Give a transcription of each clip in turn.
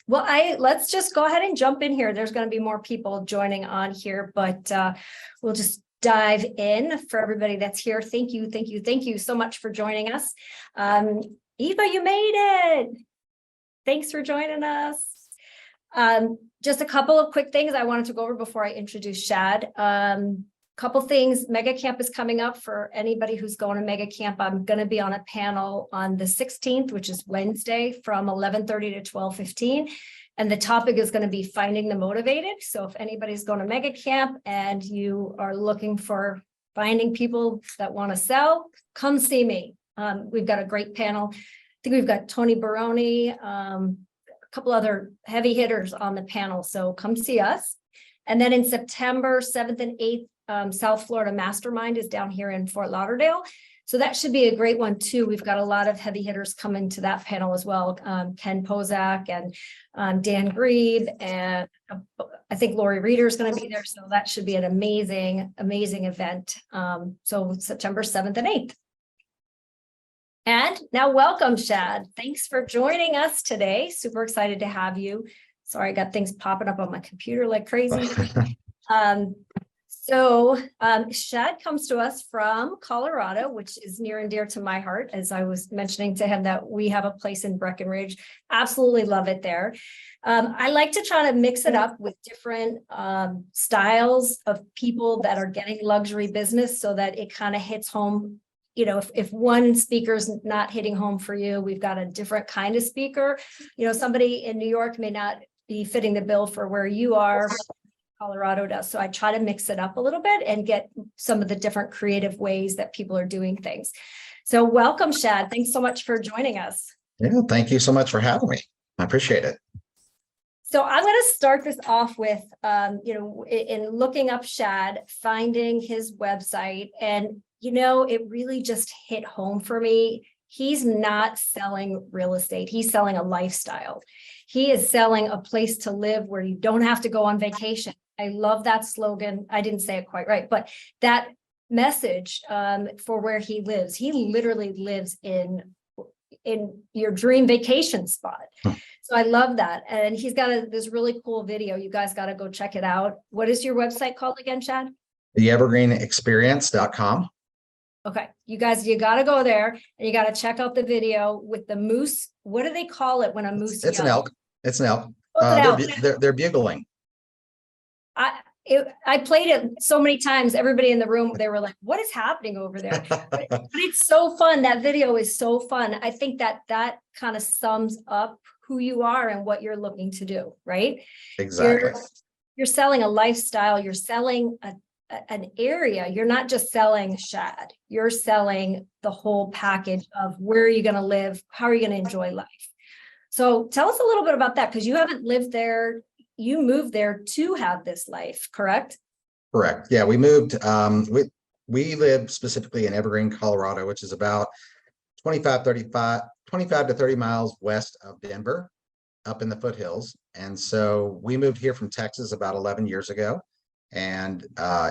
Well, let's just go ahead and jump in here. There's going to be more people joining on here, but we'll just dive in for everybody that's here. Thank you so much for joining us. Eva, you made it. Thanks for joining us. Just a couple of quick things I wanted to go over before I introduce Shad. Couple things. Mega Camp is coming up for anybody who's going to Mega Camp. I'm going to be on a panel on the 16th, which is Wednesday, from 11:30 to 12:15. And the topic is going to be finding the motivated. So if anybody's going to Mega Camp and you are looking for finding people that want to sell, come see me. We've got a great panel. I think we've got Tony Baroni, a couple other heavy hitters on the panel. So come see us. And then in September 7th and 8th, South Florida Mastermind is down here in Fort Lauderdale. So that should be a great one too. We've got a lot of heavy hitters coming to that panel as well. Ken Pozak and Dan Grieve, and I think Lori Reeder is going to be there. So that should be an amazing event. So September 7th and 8th. And now welcome, Shad. Thanks for joining us today. Super excited to have you. Sorry, I got things popping up on my computer like crazy. So Shad comes to us from Colorado, which is near and dear to my heart, as I was mentioning to him that we have a place in Breckenridge. Absolutely love it there. I like to try to mix it up with different styles of people that are getting luxury business so that it kind of hits home. You know, if one speaker's not hitting home for you, we've got a different kind of speaker. You know, somebody in New York may not be fitting the bill for where you are. Colorado does. So I try to mix it up a little bit and get some of the different creative ways that people are doing things. So welcome, Shad. Thanks so much for joining us. Yeah, thank you so much for having me. I appreciate it. So I'm going to start this off with, in looking up Shad, finding his website, and, it really just hit home for me. He's not selling real estate. He's selling a lifestyle. He is selling a place to live where you don't have to go on vacation. I love that slogan. I didn't say it quite right, but that message for where he lives. He literally lives in your dream vacation spot. So I love that. And he's got this really cool video. You guys got to go check it out. What is your website called again, Shad? TheEvergreenExperience.com. Okay, you guys, you got to go there and you got to check out the video with the moose. What do they call it when a moose? It's an elk. It's an elk. Oh, it's an elk. They're bugling. I played it so many times. Everybody in the room, they were like, "What is happening over there?" But it's so fun. That video is so fun. I think that kind of sums up who you are and what you're looking to do. Right? Exactly. You're selling a lifestyle. You're selling an area. You're not just selling Shad. You're selling the whole package of where are you going to live? How are you going to enjoy life? So tell us a little bit about that, because you haven't lived there. You moved there to have this life, correct? Correct. Yeah, we moved. We live specifically in Evergreen, Colorado, which is about 25 to 30 miles west of Denver, up in the foothills. And so we moved here from Texas about 11 years ago. And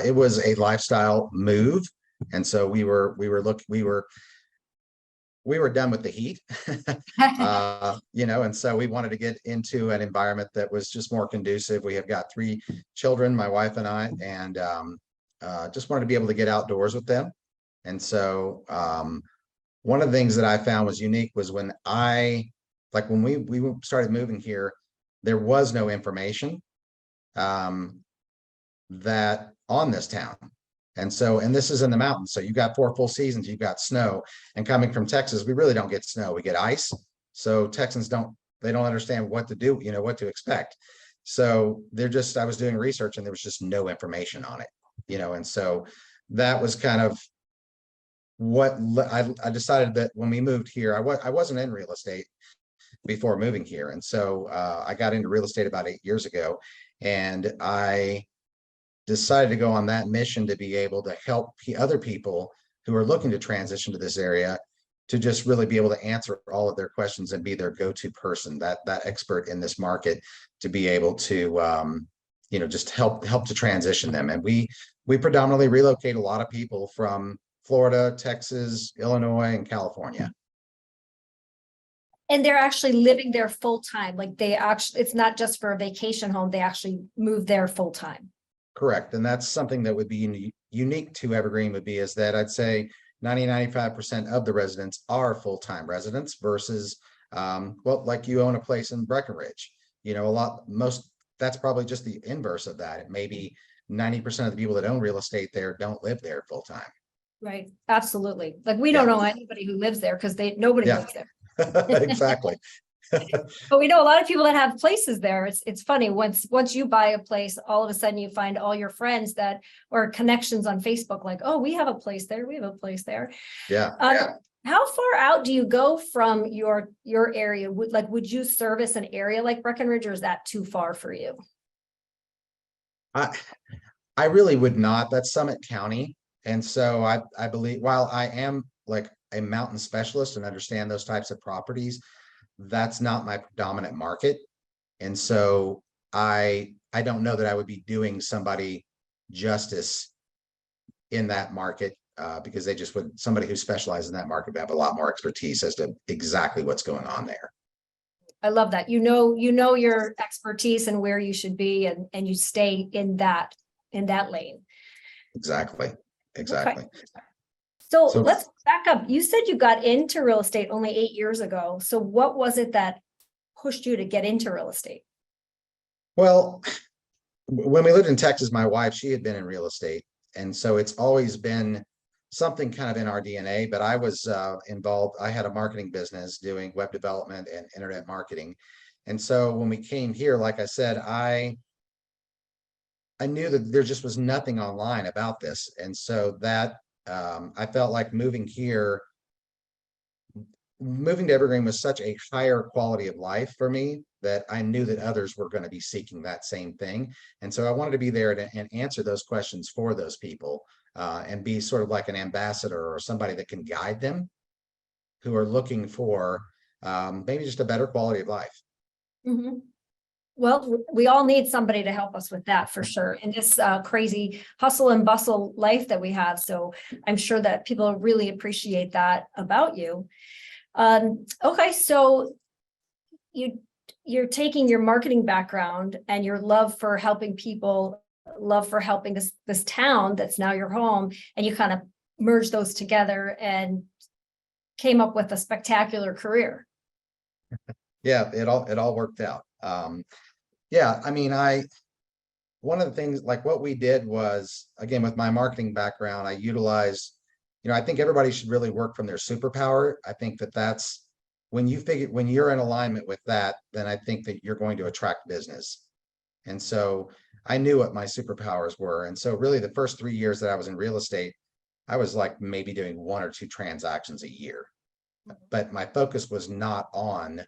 it was a lifestyle move, and so we were done with the heat, and so we wanted to get into an environment that was just more conducive. We have got 3 children, my wife and I, and just wanted to be able to get outdoors with them. And so one of the things that I found was unique was when we started moving here, there was no information that on this town. And this is in the mountains. So you've got 4 full seasons, you've got snow, and coming from Texas, we really don't get snow, we get ice. So Texans don't understand what to do, what to expect. So I was doing research and there was just no information on it, and so that was kind of what I decided that when we moved here, I wasn't in real estate before moving here. And so I got into real estate about 8 years ago, and I decided to go on that mission to be able to help other people who are looking to transition to this area to just really be able to answer all of their questions and be their go-to person, that expert in this market, to be able to just help to transition them. And we predominantly relocate a lot of people from Florida, Texas, Illinois, and California. And they're actually living there full time. Like it's not just for a vacation home. They actually move there full time. Correct. And that's something that would be unique to Evergreen would be is that I'd say 95% of the residents are full-time residents versus, well, like you own a place in Breckenridge, that's probably just the inverse of that. It may be 90% of the people that own real estate there don't live there full-time. Right. Absolutely. Like we don't know anybody who lives there because nobody lives there. Exactly. But we know a lot of people that have places there. It's funny, once you buy a place, all of a sudden you find all your friends or connections on Facebook, like, oh, we have a place there, we have a place there. Yeah. How far out do you go from your area? Would you service an area like Breckenridge, or is that too far for you? I really would not. That's Summit County. And so I believe, while I am like a mountain specialist and understand those types of properties, that's not my predominant market. And so I don't know that I would be doing somebody justice in that market, because somebody who specializes in that market would have a lot more expertise as to exactly what's going on there. I love that. You know your expertise and where you should be, and you stay in that lane. Exactly. Okay. So let's back up. You said you got into real estate only 8 years ago. So what was it that pushed you to get into real estate? Well, when we lived in Texas, my wife, she had been in real estate. And so it's always been something kind of in our DNA, but I was involved. I had a marketing business doing web development and internet marketing. And so when we came here, like I said, I knew that there just was nothing online about this. And so that I felt like moving to Evergreen was such a higher quality of life for me that I knew that others were going to be seeking that same thing. And so I wanted to be there and answer those questions for those people, and be sort of like an ambassador or somebody that can guide them who are looking for maybe just a better quality of life. Mm-hmm. Well, we all need somebody to help us with that for sure, in this crazy hustle and bustle life that we have. So I'm sure that people really appreciate that about you. Okay, so you're taking your marketing background and your love for helping people, love for helping this town that's now your home, and you kind of merge those together and came up with a spectacular career. Yeah, it all worked out. Yeah, I mean, one of the things, like what we did was, again, with my marketing background, I utilized, I think everybody should really work from their superpower. I think that's when you're in alignment with that, then I think that you're going to attract business. And so I knew what my superpowers were. And so really the first 3 years that I was in real estate, I was like maybe doing 1 or 2 transactions a year, but my focus was not on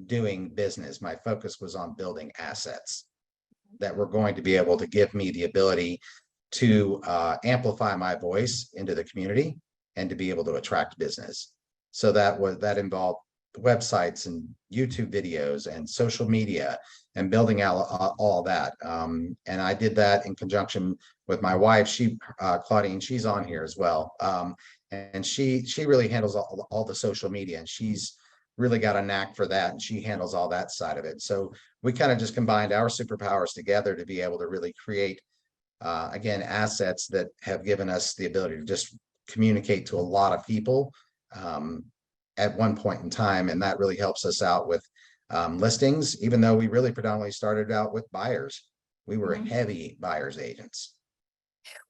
doing business. My focus was on building assets that were going to be able to give me the ability to amplify my voice into the community and to be able to attract business. So that involved websites and YouTube videos and social media and building out all that. And I did that in conjunction with my wife, Claudine, she's on here as well. And she really handles all the social media, and she's really got a knack for that, and she handles all that side of it. So we kind of just combined our superpowers together to be able to really create, again, assets that have given us the ability to just communicate to a lot of people at one point in time. And that really helps us out with listings, even though we really predominantly started out with buyers. We were heavy buyers agents.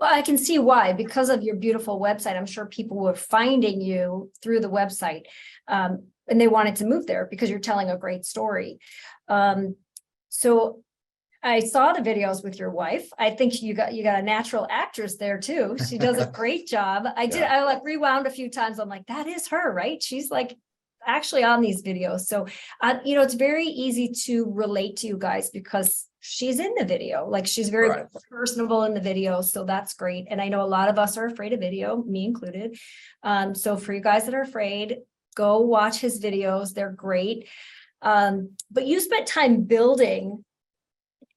Well, I can see why, because of your beautiful website. I'm sure people were finding you through the website. And they wanted to move there because you're telling a great story. So I saw the videos with your wife. I think you got a natural actress there too. She does a great job. I like rewound a few times. I'm like, that is her, right? She's like actually on these videos. So, it's very easy to relate to you guys because she's in the video. Like she's very personable in the video. So that's great. And I know a lot of us are afraid of video, me included. So for you guys that are afraid, go watch his videos. They're great. But you spent time building,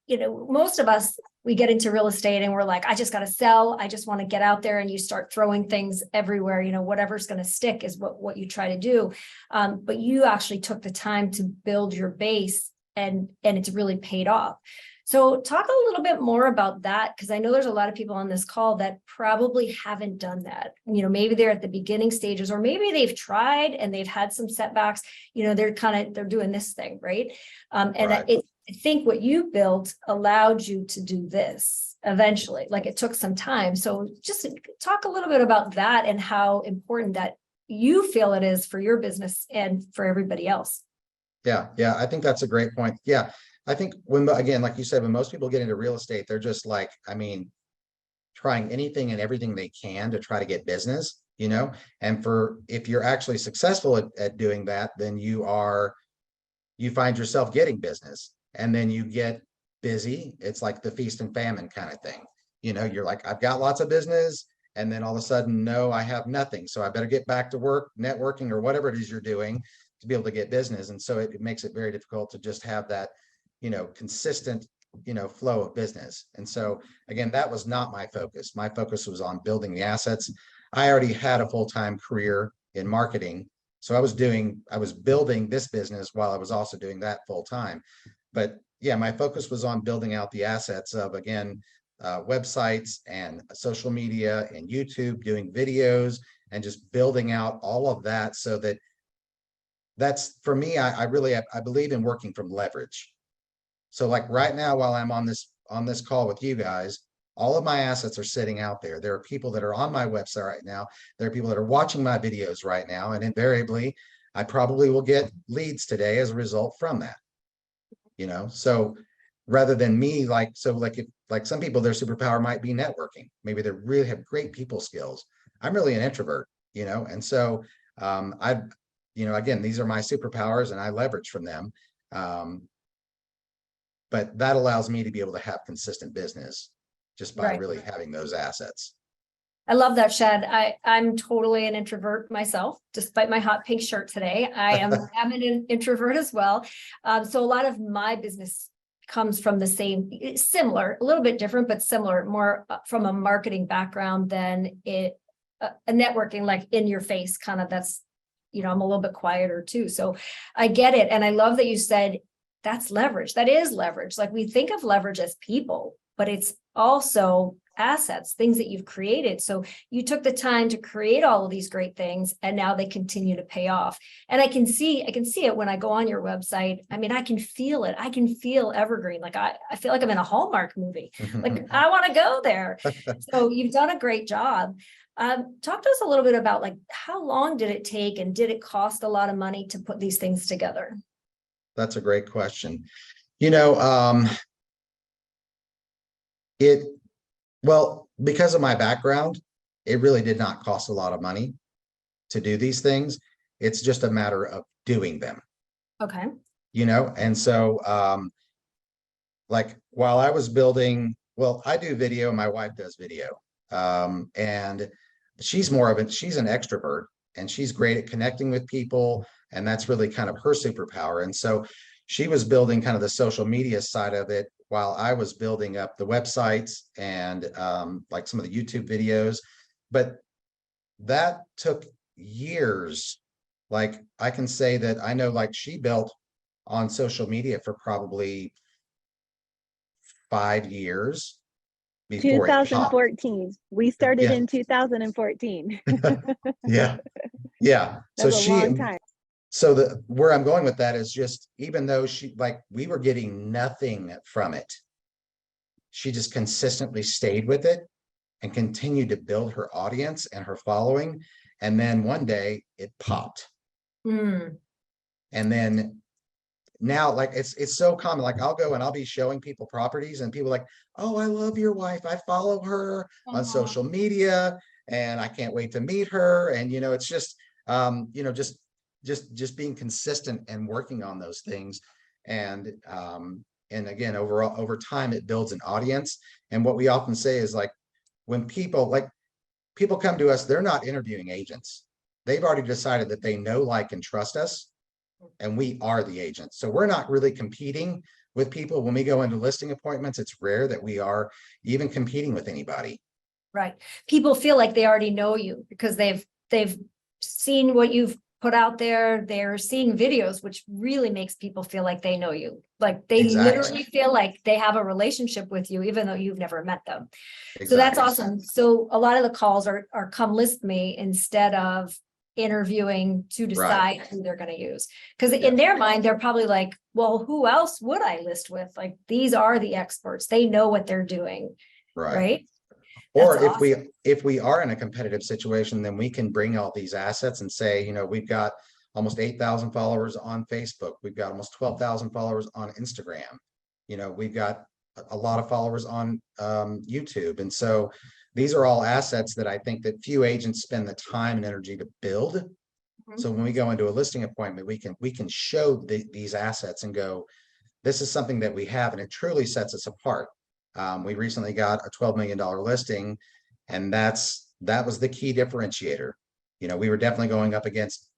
most of us we get into real estate and we're like, I just got to sell. I just want to get out there, and you start throwing things everywhere, whatever's going to stick is what you try to do. But you actually took the time to build your base, and it's really paid off. So talk a little bit more about that, because I know there's a lot of people on this call that probably haven't done that. Maybe they're at the beginning stages, or maybe they've tried and they've had some setbacks. They're doing this thing, right? Right. I think what you built allowed you to do this eventually. Like, it took some time. So just talk a little bit about that and how important that you feel it is for your business and for everybody else. Yeah. I think that's a great point. Yeah. I think again, like you said, when most people get into real estate, they're just like, trying anything and everything they can to try to get business, and if you're actually successful at doing that, then you find yourself getting business, and then you get busy. It's like the feast and famine kind of thing. You're like, I've got lots of business, and then all of a sudden, no, I have nothing. So I better get back to work, networking, or whatever it is you're doing to be able to get business. And so it makes it very difficult to just have that, consistent, flow of business. And so again, that was not my focus. My focus was on building the assets. I already had a full-time career in marketing. So I was building this business while I was also doing that full time. But yeah, my focus was on building out the assets of, again, websites and social media and YouTube, doing videos, and just building out all of that. So that's for me, I believe in working from leverage. So like right now, while I'm on this call with you guys, all of my assets are sitting out there. There are people that are on my website right now. There are people that are watching my videos right now. And invariably, I probably will get leads today as a result from that. So rather than me, like some people, their superpower might be networking. Maybe they really have great people skills. I'm really an introvert, and so again, these are my superpowers and I leverage from them. But that allows me to be able to have consistent business just by really having those assets. I love that, Shad. I'm totally an introvert myself, despite my hot pink shirt today. I'm an introvert as well. So a lot of my business comes from similar, a little bit different, but similar, more from a marketing background than a networking, like in your face kind of. That's, I'm a little bit quieter too. So I get it. And I love that you said that's leverage. That is leverage. Like, we think of leverage as people, but it's also assets, things that you've created. So you took the time to create all of these great things, and now they continue to pay off. And I can see it when I go on your website. I can feel it. I can feel evergreen. Like, I feel like I'm in a Hallmark movie. Like, I want to go there. So you've done a great job. Talk to us a little bit about, like, how long did it take, and did it cost a lot of money to put these things together? That's a great question. Because of my background, it really did not cost a lot of money to do these things. It's just a matter of doing them. Okay. And so, like, while I was building, I do video, my wife does video. And she's an extrovert, and she's great at connecting with people. And that's really kind of her superpower. And so she was building kind of the social media side of it while I was building up the websites and like some of the YouTube videos. But that took years. Like, I can say that I know, like, she built on social media for probably 5 years before 2014. We started in 2014. Yeah. That's a long time. So where I'm going with that is just, even though we were getting nothing from it, she just consistently stayed with it and continued to build her audience and her following. And then one day it popped. And then now, like, it's so common. Like, I'll go and I'll be showing people properties, and people are like, oh, I love your wife. I follow her on social media, and I can't wait to meet her. And, it's just, just being consistent and working on those things. And again, over time, it builds an audience. And what we often say is, like, when people come to us, they're not interviewing agents. They've already decided that they know, like, and trust us, and we are the agents. So we're not really competing with people. When we go into listing appointments, it's rare that we are even competing with anybody. Right. People feel like they already know you because they've seen what you've put out there. They're seeing videos, which really makes people feel like they know you. Like they Exactly. literally feel like they have a relationship with you, even though you've never met them. So that's Exactly. awesome. So a lot of the calls are come list me instead of interviewing to decide who they're going to use. Because in their mind, they're probably like, well, who else would I list with? Like, these are the experts. They know what they're doing. Right. Or That's if we are in a competitive situation, then we can bring all these assets and say, you know, we've got almost 8,000 followers on Facebook. We've got almost 12,000 followers on Instagram. You know, we've got a lot of followers on YouTube. And so these are all assets that I think that few agents spend the time and energy to build. awesome. So when we go into a listing appointment, we can show these assets and go, this is something that we have, and it truly sets us apart. We recently got a $12 million listing, and that was the key differentiator. You know, we were definitely going up against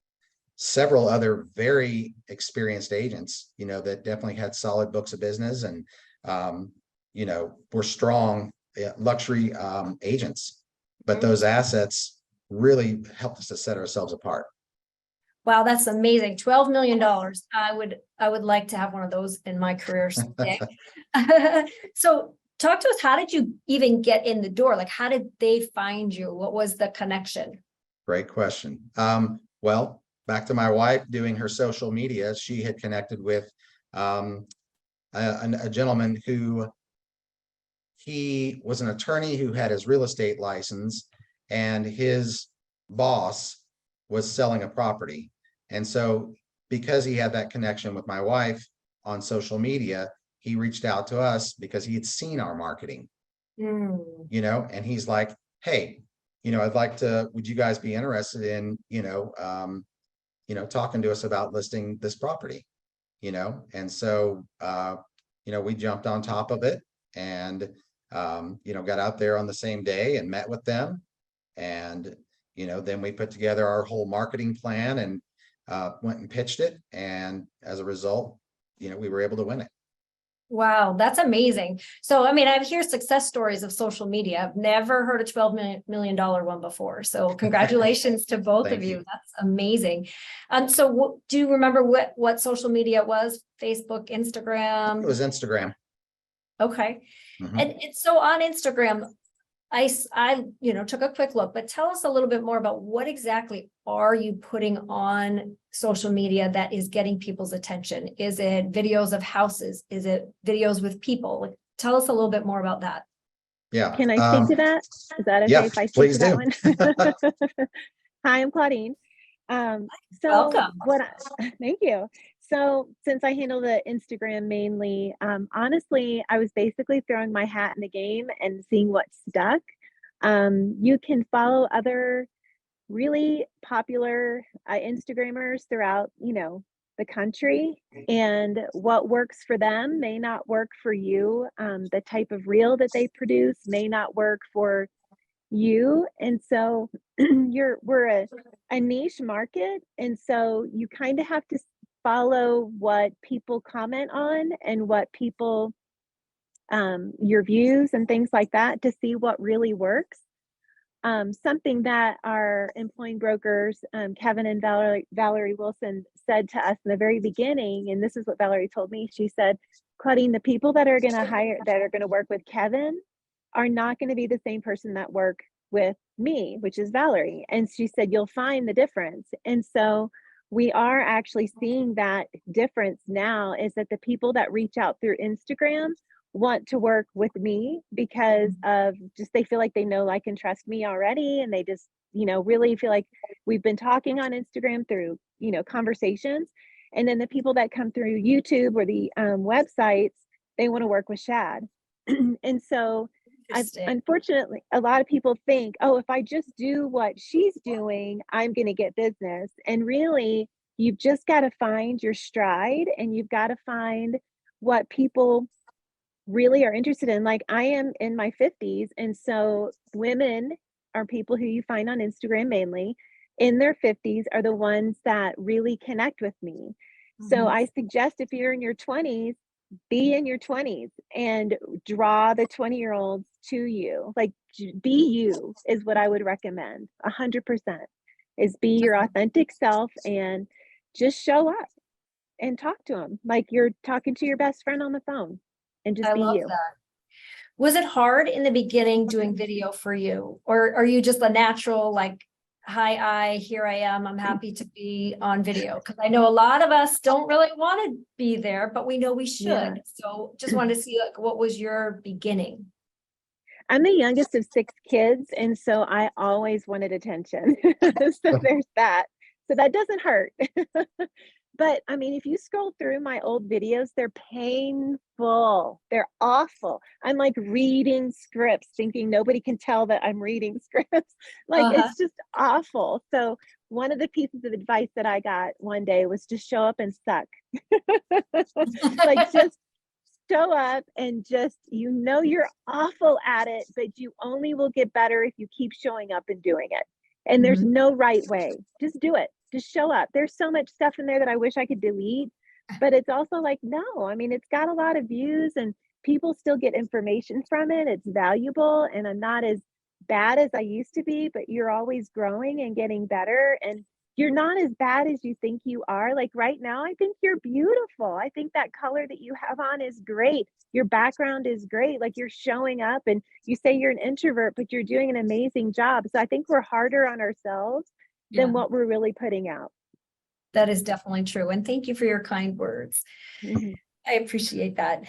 several other very experienced agents, you know, that definitely had solid books of business and, you know, were strong luxury agents. But those assets really helped us to set ourselves apart. Wow, that's amazing. $12 million. I would like to have one of those in my career someday. So talk to us, how did you even get in the door? Like, how did they find you? What was the connection? Great question. Well, back to my wife doing her social media, she had connected with a gentleman who he was an attorney who had his real estate license, and his boss was selling a property. And so because he had that connection with my wife on social media, he reached out to us because he had seen our marketing, you know, and he's like, hey, you know, would you guys be interested in, talking to us about listing this property, you know? And so, we jumped on top of it and, got out there on the same day and met with them. And, then we put together our whole marketing plan and went and pitched it. And as a result, we were able to win it. Wow, that's amazing. So, I mean, I hear success stories of social media. I've never heard a $12 million one before. So congratulations to both of you. That's amazing. So do you remember what social media it was? Facebook, Instagram? It was Instagram. Okay. And so on Instagram, I took a quick look, but tell us a little bit more about what exactly are you putting on social media that is getting people's attention? Is it videos of houses? Is it videos with people? Like, tell us a little bit more about that. Yeah. Can I speak to that? Is that okay if I speak to that one? Hi, I'm Claudine. Welcome. Thank you. So since I handle the Instagram mainly, honestly, I was basically throwing my hat in the game and seeing what stuck. You can follow other really popular Instagrammers throughout, the country, and what works for them may not work for you. The type of reel that they produce may not work for you. And so we're a niche market. And so you kind of have to follow what people comment on and what people, your views and things like that to see what really works. Something that our employing brokers, Kevin and Valerie Wilson, said to us in the very beginning, and this is what Valerie told me. She said, Claudine, the people that are going to work with Kevin are not going to be the same person that work with me, which is Valerie. And she said, you'll find the difference. And so we are actually seeing that difference now, is that the people that reach out through Instagram want to work with me because of just, they feel like they know, like, and trust me already. And they just, really feel like we've been talking on Instagram through, conversations. And then the people that come through YouTube or the websites, they want to work with Shad. And so unfortunately, a lot of people think, oh, if I just do what she's doing, I'm going to get business. And really, you've just got to find your stride, and you've got to find what people really are interested in. Like, I am in my 50s. And so women are people who you find on Instagram mainly in their 50s are the ones that really connect with me. So I suggest if you're in your 20s, be in your 20s and draw the 20-year-olds to you. Like, be you is what I would recommend. 100% is be your authentic self and just show up and talk to them like you're talking to your best friend on the phone, and just I be love you. that. Was it hard in the beginning doing video for you? Or are you just a natural, like, hi, here I am, I'm happy to be on video? Because I know a lot of us don't really want to be there, but we know we Yeah. should. So just wanted to see, like, what was your beginning? I'm the youngest of 6 kids, and so I always wanted attention. So there's that. So that doesn't hurt. But I mean, if you scroll through my old videos, they're painful. They're awful. I'm like reading scripts, thinking nobody can tell that I'm reading scripts. Like, Uh-huh. it's just awful. So one of the pieces of advice that I got one day was just show up and suck. Like, just show up and just, you're awful at it, but you only will get better if you keep showing up and doing it. And there's Mhm. no right way. Just do it. Just show up. There's so much stuff in there that I wish I could delete, but it's also like, no, I mean, it's got a lot of views and people still get information from it. It's valuable, and I'm not as bad as I used to be, but you're always growing and getting better. And you're not as bad as you think you are. Like, right now, I think you're beautiful. I think that color that you have on is great. Your background is great. Like, you're showing up, and you say you're an introvert, but you're doing an amazing job. So I think we're harder on ourselves Yeah, than what we're really putting out. that is definitely true. And thank you for your kind words. Mhm. I appreciate that.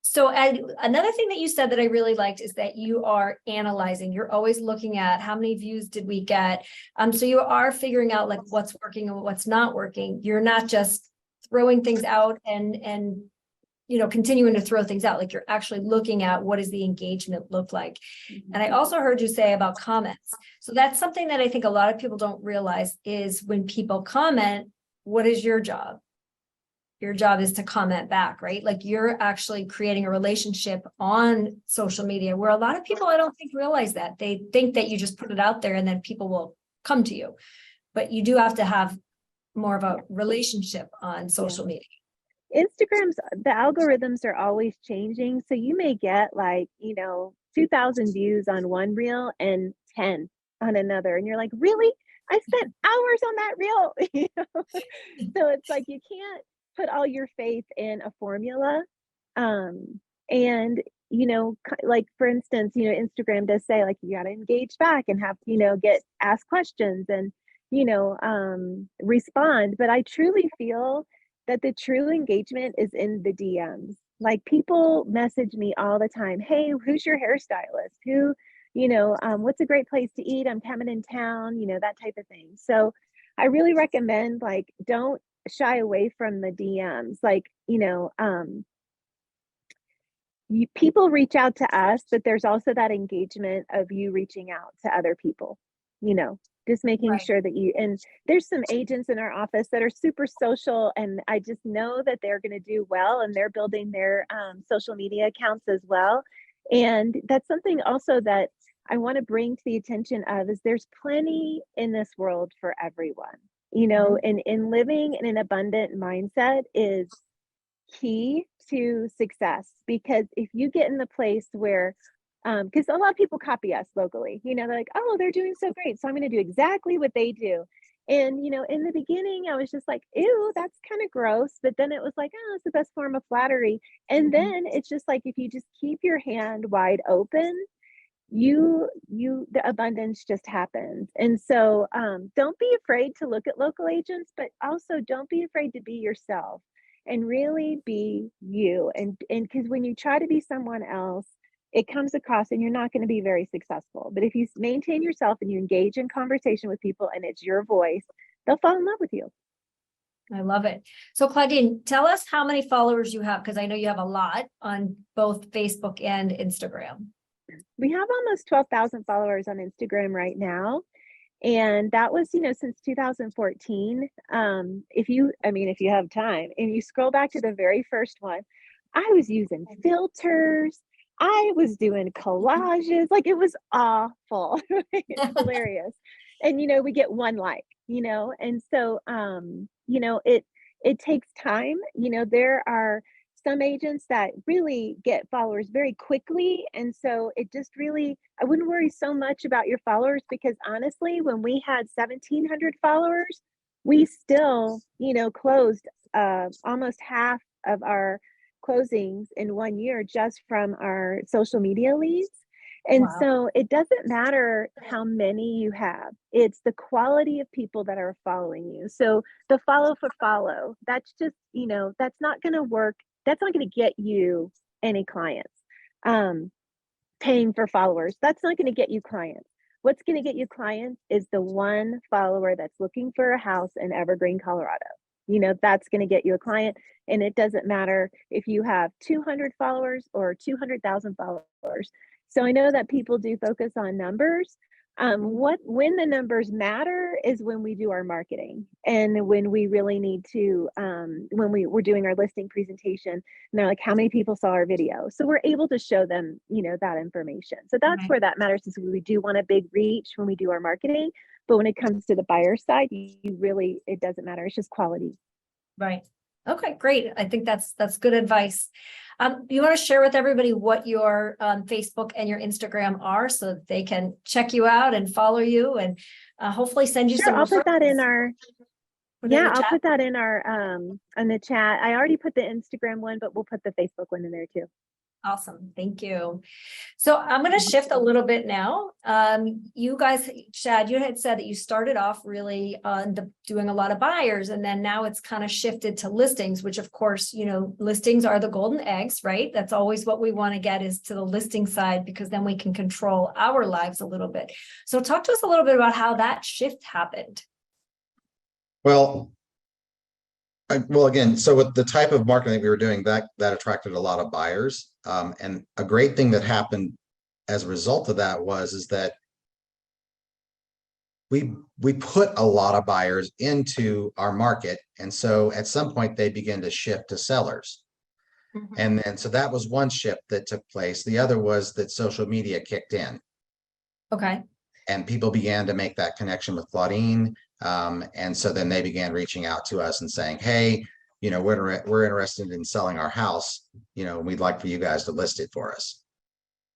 So another thing that you said that I really liked is that you are analyzing. You're always looking at how many views did we get. So you are figuring out, like, what's working and what's not working. You're not just throwing things out and continuing to throw things out. Like, you're actually looking at what does the engagement look like. And I also heard you say about comments. So that's something that I think a lot of people don't realize is when people comment, what is your job? Your job is to comment back, right? Like, you're actually creating a relationship on social media, where a lot of people, I don't think, realize that. They think that you just put it out there and then people will come to you. But you do have to have more of a relationship on social media. Instagram's, the algorithms are always changing. So you may get, like, 2,000 views on one reel and 10 on another. And you're like, really? I spent hours on that reel. So it's like, you can't put all your faith in a formula. And, like, for instance, Instagram does say, like, you got to engage back and have, get ask questions and, respond. But I truly feel that the true engagement is in the DMs. Like, people message me all the time. Hey, who's your hairstylist? What's a great place to eat? I'm coming in town, that type of thing. So I really recommend, like, don't shy away from the DMs. Like, people reach out to us, but there's also that engagement of you reaching out to other people, just making Right. sure that and there's some agents in our office that are super social, and I just know that they're going to do well, and they're building their social media accounts as well. And that's something also that I want to bring to the attention of, is there's plenty in this world for everyone, and in living in an abundant mindset is key to success. Because if you get in the place where, because a lot of people copy us locally, they're like, oh, they're doing so great, so I'm going to do exactly what they do. And in the beginning, I was just like, ew, that's kind of gross. But then it was like, oh, it's the best form of flattery. And then it's just like, if you just keep your hand wide open, the abundance just happens. And so don't be afraid to look at local agents, but also don't be afraid to be yourself and really be you. And because when you try to be someone else, it comes across, and you're not going to be very successful. But if you maintain yourself and you engage in conversation with people and it's your voice, they'll fall in love with you. I love it. So Claudine, tell us how many followers you have, because I know you have a lot on both Facebook and Instagram. We have almost 12,000 followers on Instagram right now. And that was, since 2014. If you have time and you scroll back to the very first one, I was using filters. I was doing collages. Like, it was awful. It's hilarious. And, we get one like, and so, it takes time. You know, there are some agents that really get followers very quickly. And so it just really, I wouldn't worry so much about your followers, because honestly, when we had 1,700 followers, we still, you know, closed almost half of our closings in 1 year just from our social media leads. And Wow. so it doesn't matter how many you have, it's the quality of people that are following you. So the follow for follow, that's just, you know, that's not going to work. That's not going to get you any clients. Um, Paying for followers, that's not going to get you clients. What's going to get you clients is the one follower that's looking for a house in Evergreen, Colorado. You know, that's going to get you a client. And it doesn't matter if you have 200 followers or 200,000 followers. So I know that people do focus on numbers. When the numbers matter is when we do our marketing, and when we really need to, when we're doing our listing presentation, and they're like, how many people saw our video? So we're able to show them, you know, that information. So that's Right. where that matters, is we do want a big reach when we do our marketing. But when it comes to the buyer side, you really, it doesn't matter. It's just quality. Right. Okay, great. I think that's good advice. You want to share with everybody what your Facebook and your Instagram are, so that they can check you out and follow you, and hopefully send you Sure, some. I'll put that in our, Put it in yeah, the I'll chat. put that in our in the chat. I already put the Instagram one, but we'll put the Facebook one in there too. Awesome. Thank you. So I'm going to shift a little bit now. You guys, Shad, you had said that you started off really doing a lot of buyers, and then now it's kind of shifted to listings, which of course, you know, listings are the golden eggs, right? That's always what we want to get, is to the listing side, because then we can control our lives a little bit. So talk to us a little bit about how that shift happened. Well, again, so with the type of marketing we were doing, that attracted a lot of buyers. And a great thing that happened as a result of that is that we put a lot of buyers into our market. And so at some point they begin to shift to sellers. Mhm. And then, so that was one shift that took place. The other was that social media kicked in. Okay. And people began to make that connection with Claudine. And so then they began reaching out to us and saying, hey, you know, we're interested in selling our house, you know, we'd like for you guys to list it for us.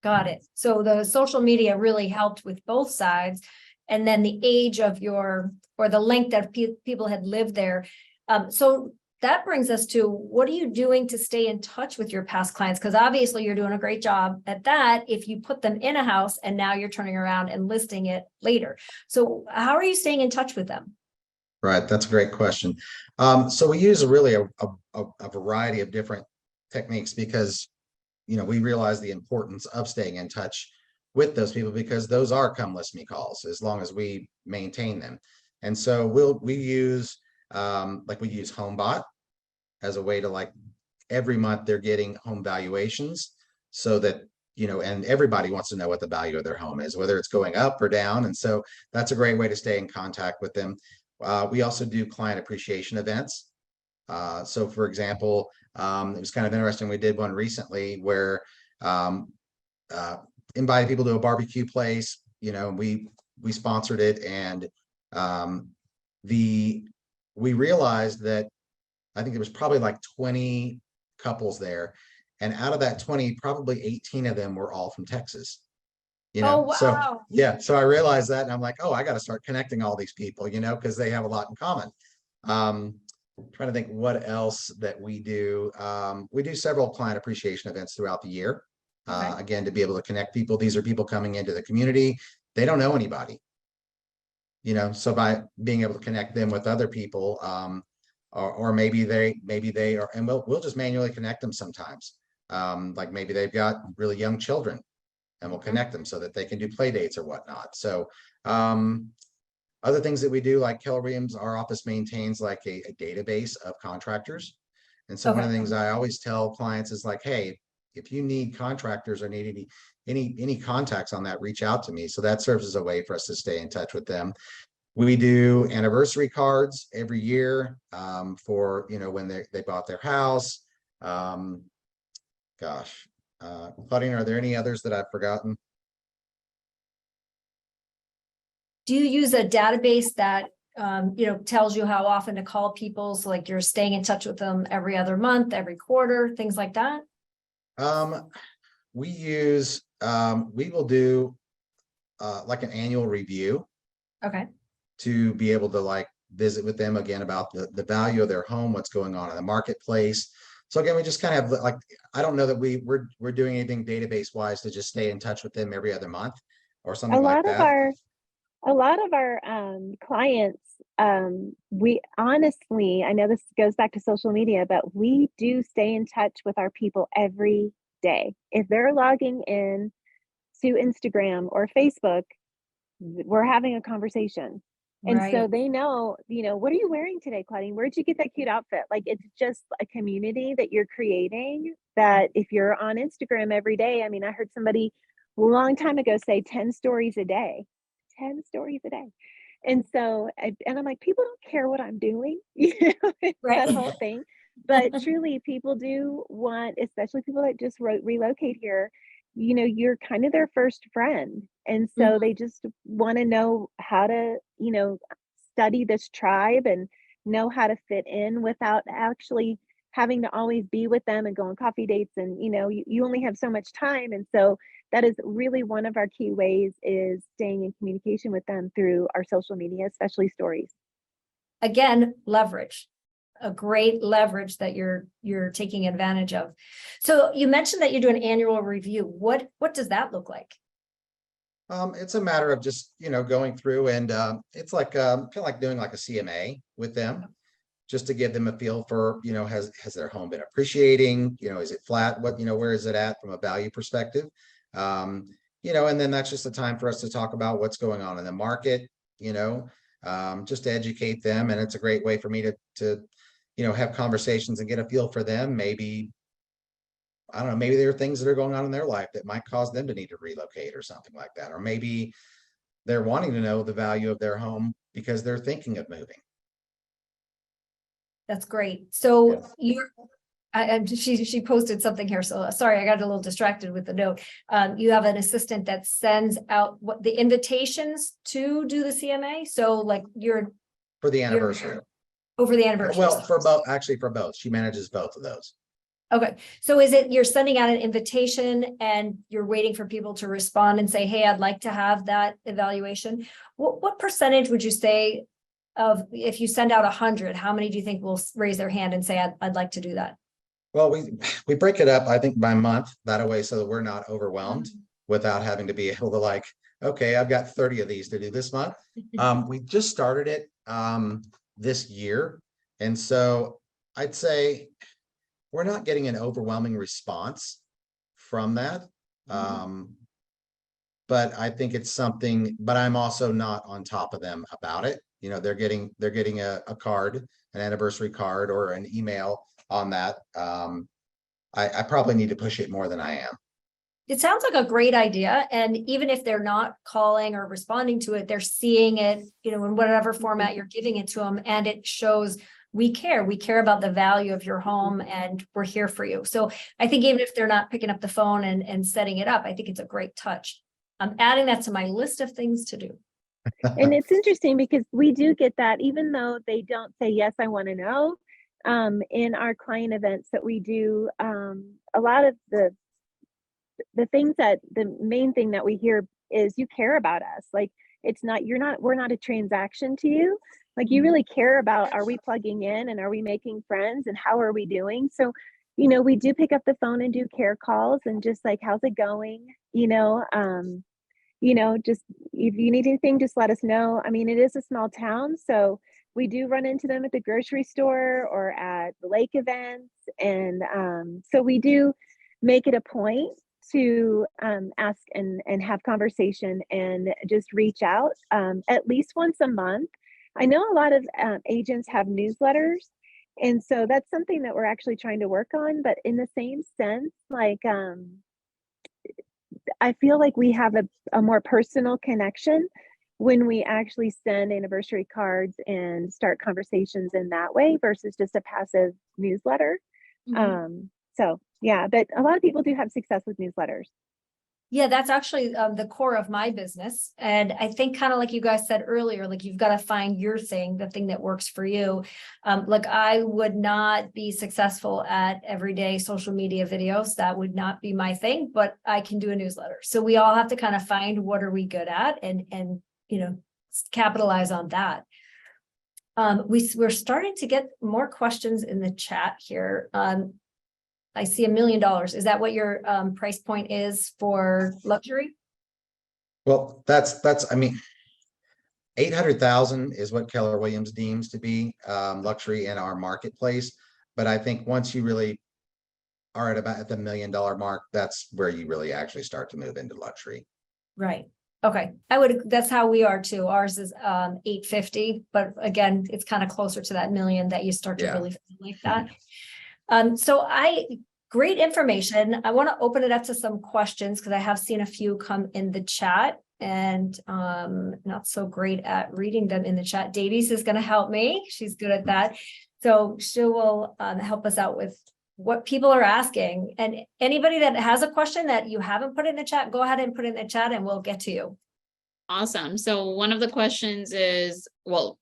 Got it. So the social media really helped with both sides. And then the age of your, or the length that people had lived there. So that brings us to, what are you doing to stay in touch with your past clients? Because obviously you're doing a great job at that if you put them in a house and now you're turning around and listing it later. So how are you staying in touch with them? Right, that's a great question. So we use really a variety of different techniques, because, you know, we realize the importance of staying in touch with those people, because those are come list me calls, as long as we maintain them. And so we use HomeBot as a way to, like, every month they're getting home valuations, so that, you know, and everybody wants to know what the value of their home is, whether it's going up or down. And so that's a great way to stay in contact with them. We also do client appreciation events. So for example, it was kind of interesting. We did one recently where invited people to a barbecue place, you know, we sponsored it. And we realized that, I think it was probably like 20 couples there. And out of that 20, probably 18 of them were all from Texas. You know, Oh, wow. so yeah, so I realized that, and I'm like, oh, I got to start connecting all these people, you know, because they have a lot in common. Trying to think what else that we do. We do several client appreciation events throughout the year. Okay. Again, to be able to connect people. These are people coming into the community. They don't know anybody, you know, so by being able to connect them with other people, or maybe they are, and we'll just manually connect them sometimes. Like maybe they've got really young children, and we'll connect them so that they can do play dates or whatnot. So other things that we do, like Keller Williams, our office maintains like a database of contractors. And so one of the things I always tell clients is like, hey, if you need contractors or need any contacts on that, reach out to me. So that serves as a way for us to stay in touch with them. We do anniversary cards every year for, you know, when they bought their house. Claudine, are there any others that I've forgotten? Do you use a database that tells you how often to call people. So like you're staying in touch with them every other month, every quarter, things like that? We use, we will do like an annual review Okay. to be able to like visit with them again about the value of their home, what's going on in the marketplace. So again, we just kind of like, I don't know that we're doing anything database wise to just stay in touch with them every other month or something like that. A lot of our clients, we honestly, I know this goes back to social media, but we do stay in touch with our people every day. If they're logging in to Instagram or Facebook, we're having a conversation. And so Right. they know, what are you wearing today, Claudine? Where'd you get that cute outfit? Like, it's just a community that you're creating that if you're on Instagram every day, I mean, I heard somebody a long time ago say 10 stories a day, 10 stories a day. And so, and I'm like, people don't care what I'm doing, it's Right. that whole thing. But truly, people do want, especially people that just relocate here, you're kind of their first friend. And so they just want to know how to, study this tribe and know how to fit in without actually having to always be with them and go on coffee dates. And, you only have so much time. And so that is really one of our key ways is staying in communication with them through our social media, especially stories. Again, leverage, a great leverage that you're taking advantage of. So you mentioned that you do an annual review. What does that look like? It's a matter of just, going through and it's like kind of like doing like a CMA with them, just to give them a feel for, has their home been appreciating, is it flat? What, where is it at from a value perspective? And then that's just a time for us to talk about what's going on in the market, just to educate them. And it's a great way for me to have conversations and get a feel for them. Maybe, I don't know, maybe there are things that are going on in their life that might cause them to need to relocate or something like that. Or maybe they're wanting to know the value of their home because they're thinking of moving. That's great. So Yes. she posted something here. So sorry, I got a little distracted with the note. You have an assistant that sends out the invitations to do the CMA. So like For the anniversary. over the anniversary. Well, for both. She manages both of those. Okay. So is it, you're sending out an invitation and you're waiting for people to respond and say, hey, I'd like to have that evaluation. What percentage would you say of, if you send out 100, how many do you think will raise their hand and say, I'd like to do that? Well, we break it up, I think, by month that way, so that we're not overwhelmed without having to be able to like, okay, I've got 30 of these to do this month. We just started it this year. And so I'd say we're not getting an overwhelming response from that. But I think it's something, but I'm also not on top of them about it. They're getting a card, an anniversary card or an email on that. I probably need to push it more than I am. It sounds like a great idea. And even if they're not calling or responding to it, they're seeing it, in whatever format you're giving it to them. And it shows we care about the value of your home and we're here for you. So I think even if they're not picking up the phone and setting it up, I think it's a great touch. I'm adding that to my list of things to do. And it's interesting because we do get that, even though they don't say, yes, I want to know, in our client events that we do, a lot of the things that the main thing that we hear is you care about us. Like, we're not a transaction to you. Like, you really care about, are we plugging in and are we making friends and how are we doing? So, we do pick up the phone and do care calls and just like, how's it going? Just if you need anything, just let us know. I mean, it is a small town, so we do run into them at the grocery store or at the lake events. And so we do make it a point to ask and have conversation and just reach out at least once a month. I know a lot of agents have newsletters. And so that's something that we're actually trying to work on. But in the same sense, like, I feel like we have a more personal connection when we actually send anniversary cards and start conversations in that way versus just a passive newsletter. So yeah, but a lot of people do have success with newsletters. Yeah, that's actually the core of my business. And I think kind of like you guys said earlier, like you've got to find your thing, the thing that works for you. Like I would not be successful at everyday social media videos. That would not be my thing, but I can do a newsletter. So we all have to kind of find what are we good at and you know, capitalize on that. We're starting to get more questions in the chat here. I see $1 million. Is that what your price point is for luxury? Well, I mean, 800,000 is what Keller Williams deems to be luxury in our marketplace. But I think once you really are at the $1 million mark, that's where you really actually start to move into luxury. Right. Okay. That's how we are too. Ours is 850, but again, it's kind of closer to that million that you start to really feel like that. Great information. I want to open it up to some questions because I have seen a few come in the chat and not so great at reading them in the chat. Davies is going to help me. She's good at that. So she will help us out with what people are asking. And anybody that has a question that you haven't put in the chat, go ahead and put it in the chat and we'll get to you. Awesome. So one of the questions is, well,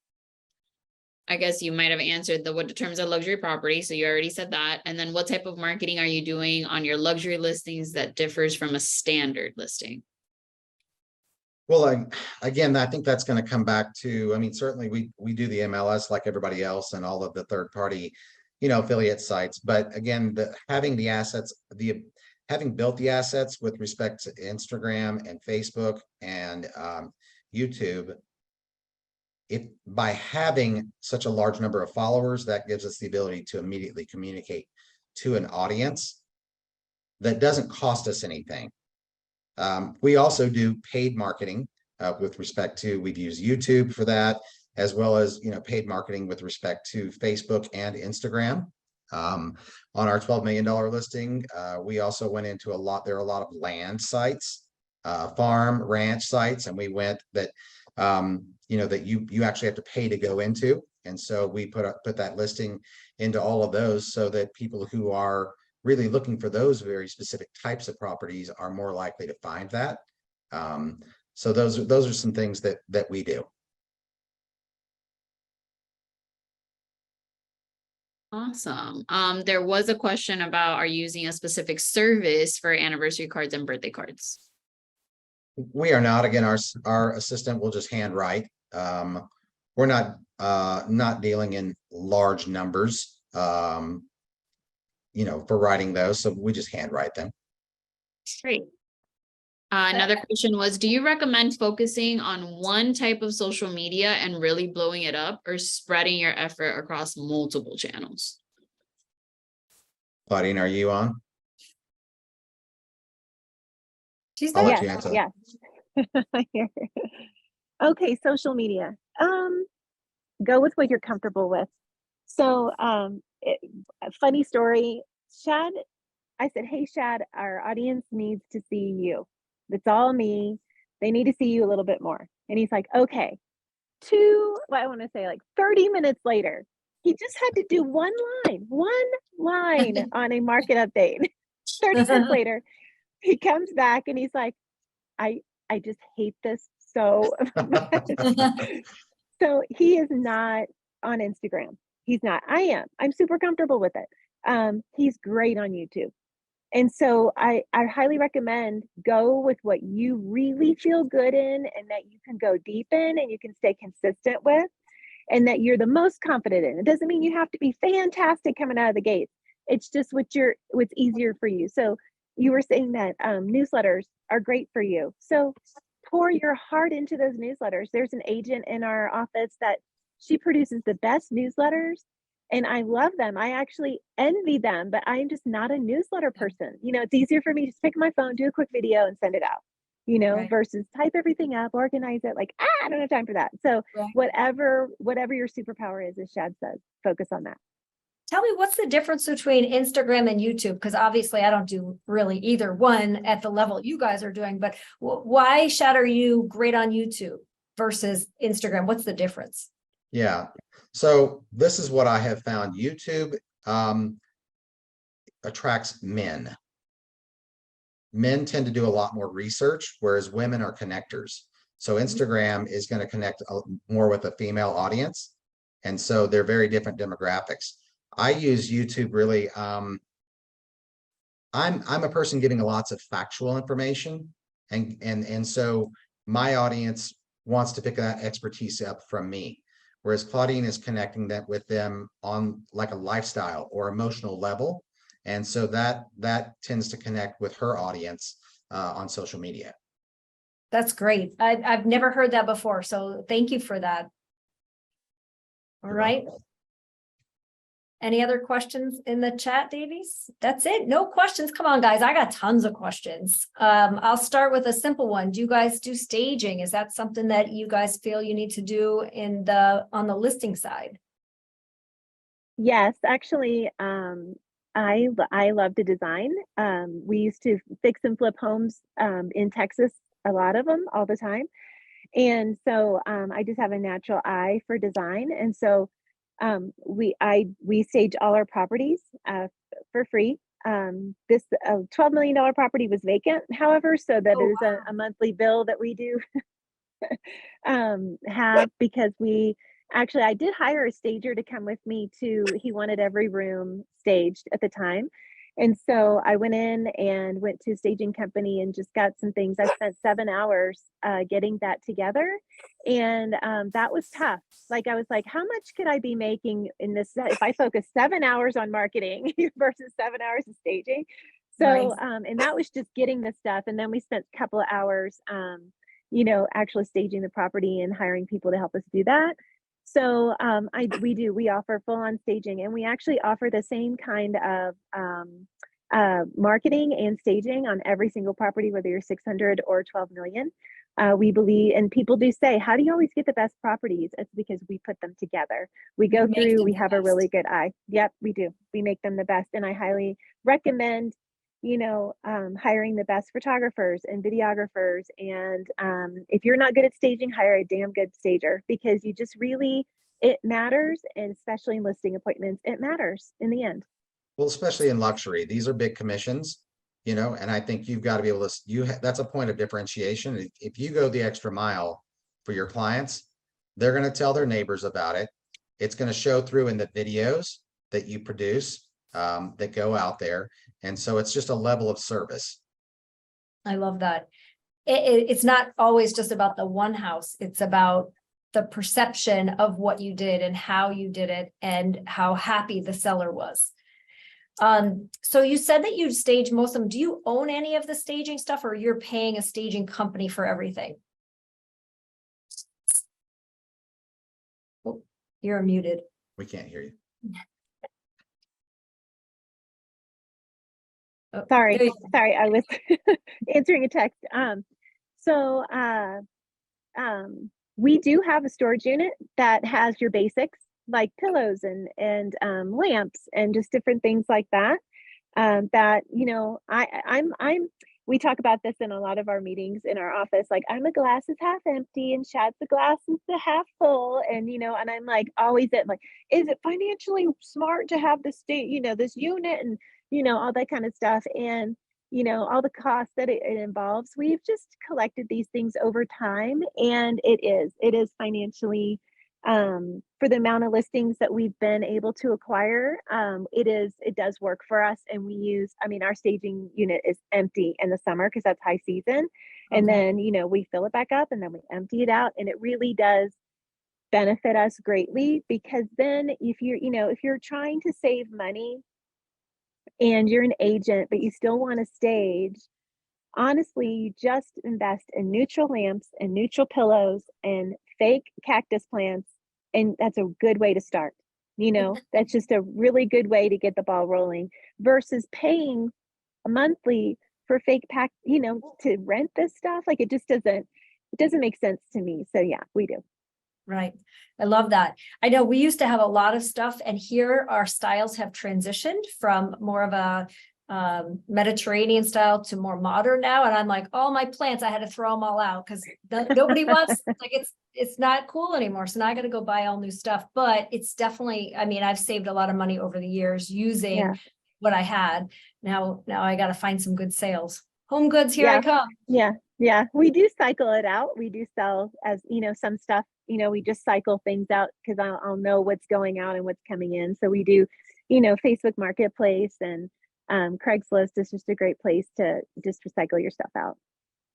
I guess you might have answered what determines a luxury property. So you already said that. And then what type of marketing are you doing on your luxury listings that differs from a standard listing? Well, again, I think that's going to come back to, I mean, certainly we do the MLS like everybody else and all of the third party, affiliate sites. But again, having built the assets with respect to Instagram and Facebook and YouTube, by having such a large number of followers, that gives us the ability to immediately communicate to an audience that doesn't cost us anything. We also do paid marketing with respect to, we've used YouTube for that, as well as, paid marketing with respect to Facebook and Instagram. On our $12 million listing, we also went into there are a lot of land sites, farm, ranch sites, and we went that, that you actually have to pay to go into. And so we put that listing into all of those so that people who are really looking for those very specific types of properties are more likely to find that. So those are some things that we do. Awesome. There was a question about, are you using a specific service for anniversary cards and birthday cards? We are not. Again, our assistant will just handwrite. We're not dealing in large numbers, for writing those. So we just handwrite them. Great. Another question was, do you recommend focusing on one type of social media and really blowing it up, or spreading your effort across multiple channels? Claudine, are you on? She's I'll there. let you answer. Yeah. Okay, social media. Go with what you're comfortable with. So, funny story, Shad, I said, hey, Shad, our audience needs to see you. That's all me. They need to see you a little bit more. And he's like, okay. 30 minutes later, he just had to do one line on a market update. 30 minutes later, he comes back and he's like, I just hate this so much. So he is not on Instagram. He's not. I am. I'm super comfortable with it. He's great on YouTube. And so I highly recommend go with what you really feel good in and that you can go deep in and you can stay consistent with and that you're the most confident in. It doesn't mean you have to be fantastic coming out of the gate. It's just what's easier for you. So you were saying that newsletters are great for you. So pour your heart into those newsletters. There's an agent in our office that she produces the best newsletters. And I love them. I actually envy them, but I'm just not a newsletter person. It's easier for me to just pick my phone, do a quick video and send it out, Right. versus type everything up, organize it. Like, I don't have time for that. So Right. whatever your superpower is, as Shad says, focus on that. Tell me, what's the difference between Instagram and YouTube? Because obviously I don't do really either one at the level you guys are doing, but why, Shad, are you great on YouTube versus Instagram? What's the difference? Yeah. So this is what I have found. YouTube attracts men. men tend to do a lot more research, whereas women are connectors. So Instagram is going to connect more with a female audience. And so they're very different demographics. I use YouTube really. I'm a person giving lots of factual information, and so my audience wants to pick that expertise up from me. Whereas Claudine is connecting that with them on like a lifestyle or emotional level. And so that tends to connect with her audience on social media. That's great. I've never heard that before. So thank you for that. All You're right. welcome. Any other questions in the chat, Davies? That's it. No questions. Come on, guys. I got tons of questions. I'll start with a simple one. Do you guys do staging? Is that something that you guys feel you need to do on the listing side? Yes, actually, I love to design. We used to fix and flip homes in Texas, a lot of them all the time. And so I just have a natural eye for design. And so we stage all our properties for free. This $12 million property was vacant, however, so that Oh, is a monthly bill that we do have, because I did hire a stager to come with me he wanted every room staged at the time. And so I went in and went to a staging company and just got some things. I spent 7 hours getting that together. And that was tough. Like, I was like, how much could I be making in this if I focus 7 hours on marketing versus 7 hours of staging? So, and that was just getting the stuff. And then we spent a couple of hours, actually staging the property and hiring people to help us do that. So we offer full-on staging, and we actually offer the same kind of marketing and staging on every single property, whether you're 600 or 12 million. We believe, and people do say, how do you always get the best properties? It's because we put them together. We go through, we have a really good eye. Yep, we do. We make them the best. And I highly recommend, hiring the best photographers and videographers. And if you're not good at staging, hire a damn good stager, because it matters. And especially in listing appointments, it matters in the end. Well, especially in luxury, these are big commissions, and I think you've got to be able to, that's a point of differentiation. If you go the extra mile for your clients, they're going to tell their neighbors about it. It's going to show through in the videos that you produce that go out there. And so it's just a level of service. I love that. It's not always just about the one house. It's about the perception of what you did and how you did it and how happy the seller was. So you said that you stage most of them. Do you own any of the staging stuff, or you're paying a staging company for everything? Oh, you're muted. We can't hear you. Oh, Sorry, there you go. I was answering a text. We do have a storage unit that has your basics, like pillows and lamps and just different things like that. We talk about this in a lot of our meetings in our office. Like, I'm a glass is half empty and Shad's the glass is the half full. And, and I'm like, always is it financially smart to have this this unit and, all that kind of stuff. And, all the costs that it involves. We've just collected these things over time, and it is financially, for the amount of listings that we've been able to acquire, it does work for us. And our staging unit is empty in the summer because that's high season. And then, we fill it back up and then we empty it out. And it really does benefit us greatly, because then if you're trying to save money and you're an agent, but you still want to stage, honestly, you just invest in neutral lamps and neutral pillows and fake cactus plants. And that's a good way to start. That's just a really good way to get the ball rolling, versus paying monthly for fake pack, to rent this stuff. Like, it doesn't make sense to me. So yeah, we do. Right. I love that. I know we used to have a lot of stuff, and here our styles have transitioned from more of a Mediterranean style to more modern now. And I'm like, all my plants, I had to throw them all out because nobody wants, like, it's not cool anymore. So now I got to go buy all new stuff, but it's definitely, I've saved a lot of money over the years using what I had. Now I got to find some good sales. Home goods, here I Yeah. come. Yeah. We do cycle it out. We do sell, as you know, some stuff, we just cycle things out because I'll know what's going out and what's coming in. So we do, Facebook Marketplace, and Craigslist is just a great place to just recycle your stuff out.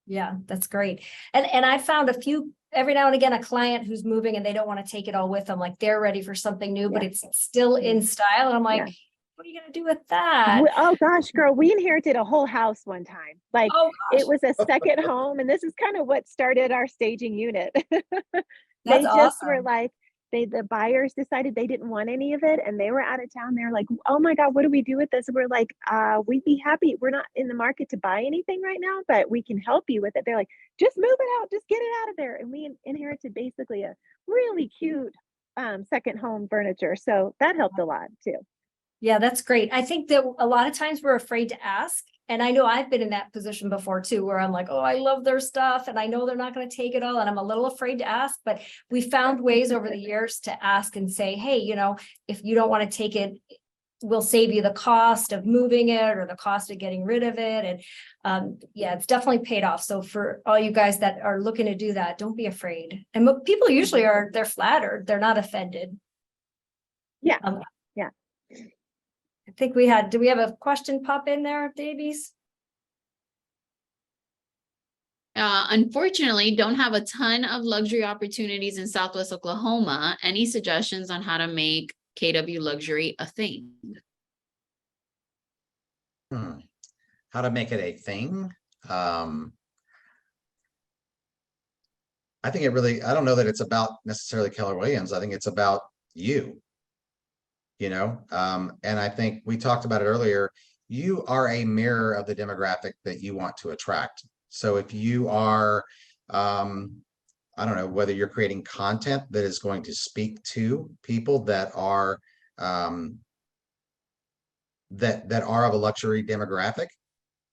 Yeah, that's great. And I found a few, every now and again, a client who's moving and they don't want to take it all with them. Like they're ready for something new, but it's still in style. And I'm like, Yeah. what are you going to do with that? Oh gosh, girl, we inherited a whole house one time. Like Oh gosh, it was a second home, and this is kind of what started our staging unit. that's They just were awesome. like, the buyers decided they didn't want any of it, and they were out of town. They're like, oh my God, what do we do with this? We're like, we'd be happy. We're not in the market to buy anything right now, but we can help you with it. They're like, just move it out, just get it out of there. And we inherited basically a really cute second home furniture. So that helped a lot too. Yeah, that's great. I think that a lot of times we're afraid to ask. And I know I've been in that position before too, where I'm like, oh, I love their stuff and I know they're not going to take it all. And I'm a little afraid to ask, but we found ways over the years to ask and say, hey, if you don't want to take it, we'll save you the cost of moving it or the cost of getting rid of it. And yeah, it's definitely paid off. So for all you guys that are looking to do that, don't be afraid. And people usually they're flattered. They're not offended. Yeah. Yeah. I think do we have a question pop in there, Davies? Unfortunately, don't have a ton of luxury opportunities in Southwest Oklahoma. Any suggestions on how to make KW luxury a thing? How to make it a thing? I think I don't know that it's about necessarily Keller Williams. I think it's about you. And I think we talked about it earlier. You are a mirror of the demographic that you want to attract. So if you are, I don't know, whether you're creating content that is going to speak to people that are that are of a luxury demographic,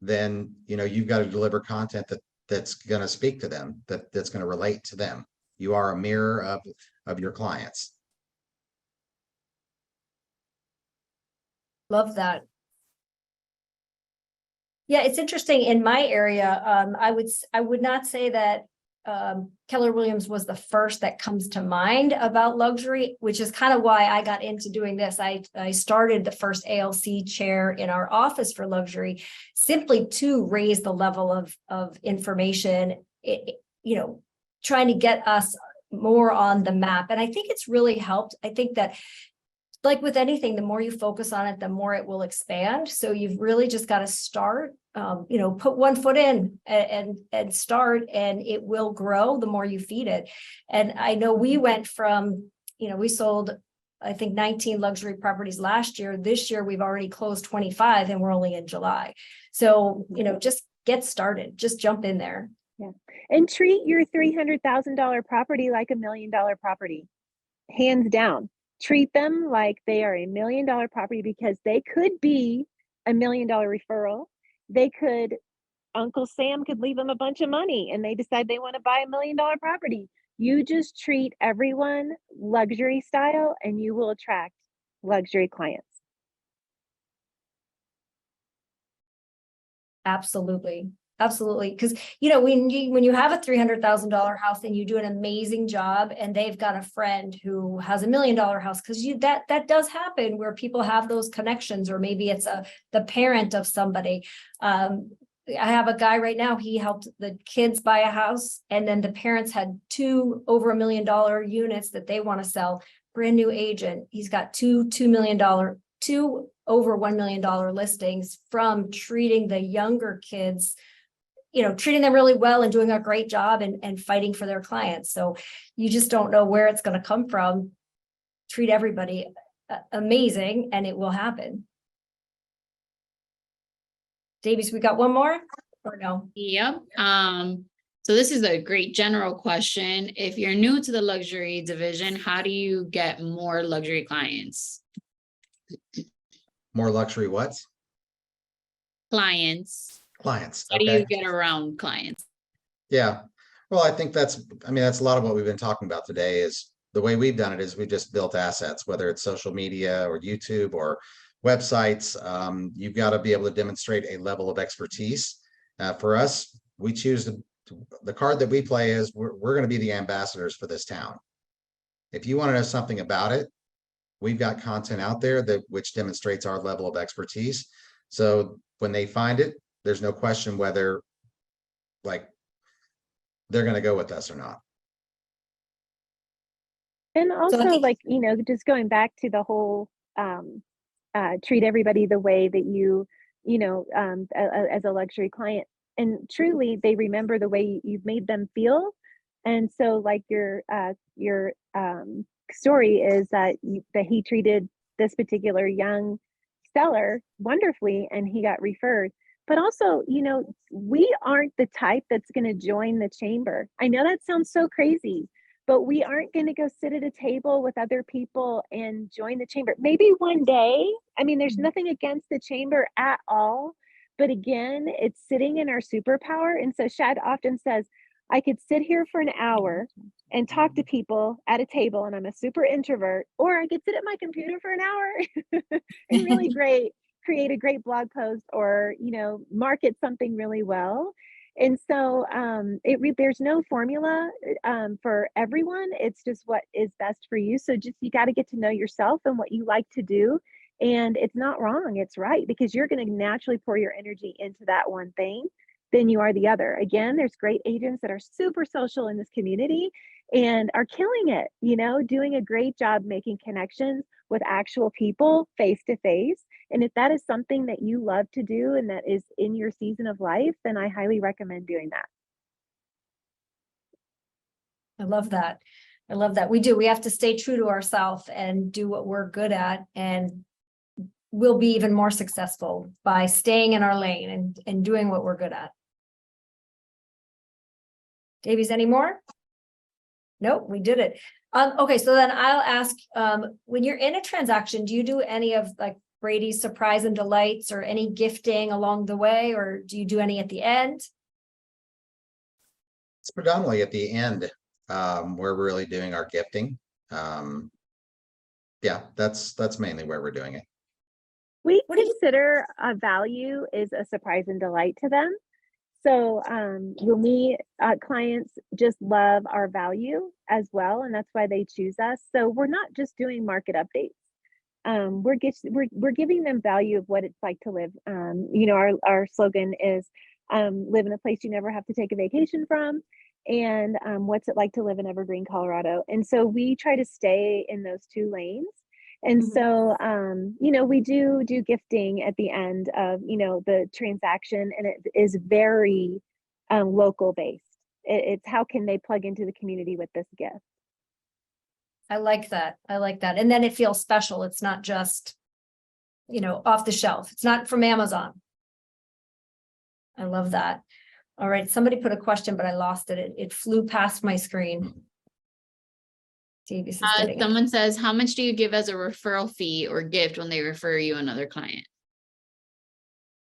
then you've got to deliver content that's going to speak to them, that's going to relate to them. You are a mirror of your clients. Love that. Yeah, it's interesting in my area. I would not say that Keller Williams was the first that comes to mind about luxury, which is kind of why I got into doing this. I started the first ALC chair in our office for luxury, simply to raise the level of information, trying to get us more on the map. And I think it's really helped. I think that, like with anything, the more you focus on it, the more it will expand. So you've really just got to start, put one foot in and start, and it will grow the more you feed it. And I know we went from, we sold, I think 19 luxury properties last year. This year, we've already closed 25 and we're only in July. So, just get started, just jump in there. Yeah. And treat your $300,000 property like $1 million property, hands down. Treat them like they are $1 million property, because they could be $1 million referral. Uncle Sam could leave them a bunch of money and they decide they want to buy $1 million property. You just treat everyone luxury style and you will attract luxury clients. Absolutely. Absolutely. Because, when you have a $300,000 house and you do an amazing job and they've got a friend who has $1 million house, because that does happen where people have those connections, or maybe it's the parent of somebody. I have a guy right now, he helped the kids buy a house, and then the parents had 2 over $1 million units that they want to sell. Brand new agent. He's got two over $1 million listings from treating the younger kids, treating them really well and doing a great job and fighting for their clients. So you just don't know where it's going to come from. Treat everybody amazing and it will happen. Davies, we got one more or no? Yep. So this is a great general question. If you're new to the luxury division, how do you get more luxury clients? More luxury what? Clients. How do you get around clients? Yeah. Well, I think that's a lot of what we've been talking about today. Is the way we've done it is we've just built assets, whether it's social media or YouTube or websites. You've got to be able to demonstrate a level of expertise For us, we choose the card that we play is we're going to be the ambassadors for this town. If you want to know something about it, we've got content out there which demonstrates our level of expertise. So when they find it, there's no question whether like they're going to go with us or not. And I also, think- like, you know, just going back to the whole treat everybody the way that you know, as a luxury client. And truly, they remember the way you've made them feel. And so, like your story is that that he treated this particular young seller wonderfully, and he got referred. But also, you know, we aren't the type that's going to join the chamber. I know that sounds so crazy, but we aren't going to go sit at a table with other people and join the chamber. Maybe one day. I mean, there's nothing against the chamber at all. But again, it's sitting in our superpower. And so Shad often says, I could sit here for an hour and talk to people at a table, and I'm a super introvert, or I could sit at my computer for an hour and really create a great blog post, or, you know, market something really well. And so there's no formula for everyone. It's just what is best for you. So just, you got to get to know yourself and what you like to do. And it's not wrong, it's right, because you're going to naturally pour your energy into that one thing than you are the other. Again, there's great agents that are super social in this community and are killing it, you know, doing a great job making connections with actual people face to face. And if that is something that you love to do and that is in your season of life, then I highly recommend doing that. I love that. I love that. We do. We have to stay true to ourselves and do what we're good at, and we'll be even more successful by staying in our lane and doing what we're good at. Davies, any more? Nope, we did it. Okay, so then I'll ask, when you're in a transaction, do you do any of like Brady's surprise and delights or any gifting along the way, or do you do any at the end? It's predominantly at the end where we're really doing our gifting. Yeah, that's mainly where we're doing it. We consider a value is a surprise and delight to them. So when we clients just love our value as well, and that's why they choose us. So we're not just doing market updates. We're giving them value of what it's like to live. You know, our slogan is live in a place you never have to take a vacation from, and what's it like to live in Evergreen, Colorado. And so we try to stay in those two lanes. And so, you know, we do gifting at the end of, you know, the transaction, and it is very local based. It's how can they plug into the community with this gift? I like that. I like that. And then it feels special. It's not just, you know, off the shelf. It's not from Amazon. I love that. All right. Somebody put a question, but I lost it. It flew past my screen. Davies is getting it. Someone says, how much do you give as a referral fee or gift when they refer you another client?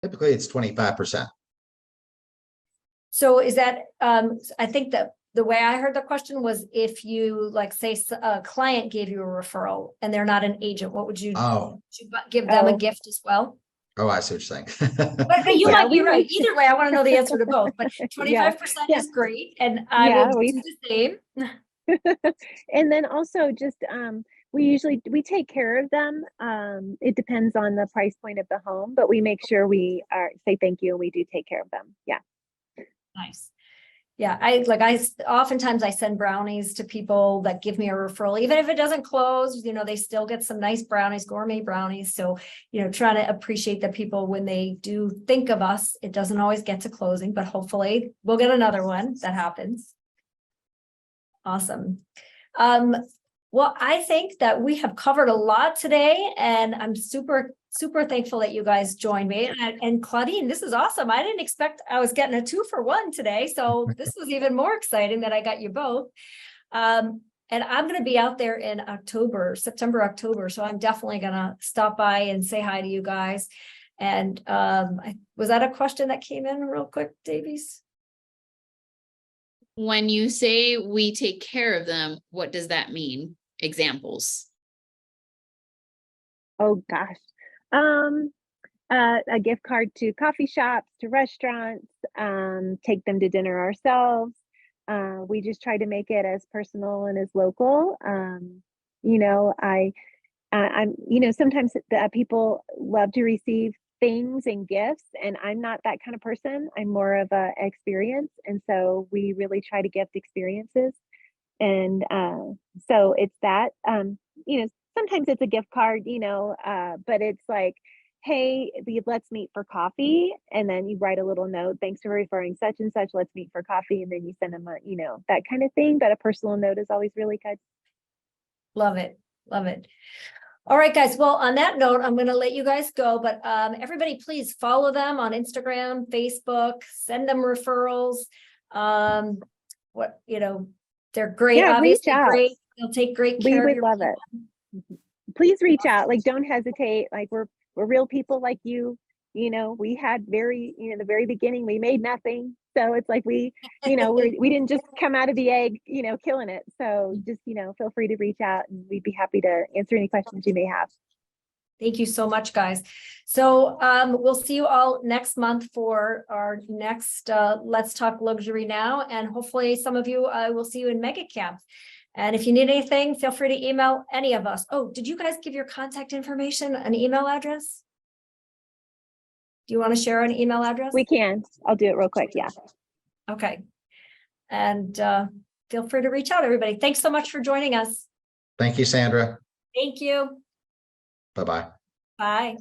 Typically, it's 25%. So is that, I think that the way I heard the question was, if you like say a client gave you a referral and they're not an agent, what would you, give them a gift as well? Oh, I see what you're saying. But you Yeah, might be we right. might. Either way, I want to know the answer to both, but 25% is great. And I will do the same. And then also just we take care of them. It depends on the price point of the home, but we make sure we say thank you, and we do take care of them. Yeah. Nice. Yeah, oftentimes I send brownies to people that give me a referral, even if it doesn't close, you know, they still get some nice brownies, gourmet brownies. So, you know, trying to appreciate the people when they do think of us. It doesn't always get to closing, but hopefully we'll get another one that happens. Awesome. Well, I think that we have covered a lot today, and I'm super thankful that you guys joined me. And Claudine, this is awesome. I didn't expect I was getting a 2-for-1 today. So this was even more exciting that I got you both. And I'm going to be out there in September, October. So I'm definitely going to stop by and say hi to you guys. And was that a question that came in real quick, Davies? When you say we take care of them, what does that mean? Examples. Oh gosh. A gift card to coffee shops, to restaurants, take them to dinner ourselves. We just try to make it as personal and as local. You know, I'm, you know, sometimes people love to receive things and gifts, and I'm not that kind of person. I'm more of a experience. And so we really try to gift experiences. And so it's that, you know, sometimes it's a gift card, you know, but it's like, hey, let's meet for coffee. And then you write a little note, thanks for referring such and such, let's meet for coffee. And then you send them a, you know, that kind of thing. But a personal note is always really good. Love it. Love it. All right, guys. Well, on that note, I'm going to let you guys go, but everybody, please follow them on Instagram, Facebook, send them referrals. You know, they're great. Yeah, reach Obviously out. great. They'll take great We care of would your love people. it. Please reach out. Like, don't hesitate. Like, we're real people like you. You know, we had the very beginning, we made nothing. So it's like we didn't just come out of the egg, you know, killing it. So just, you know, feel free to reach out and we'd be happy to answer any questions you may have. Thank you so much, guys. So we'll see you all next month for our next Let's Talk Luxury Now. And hopefully some of you will see you in Mega Camp. And if you need anything, feel free to email any of us. Oh, did you guys give your contact information, an email address? Do you want to share an email address? We can. I'll do it real quick. Yeah. Okay. And feel free to reach out, everybody. Thanks so much for joining us. Thank you, Sandra. Thank you. Bye-bye. Bye.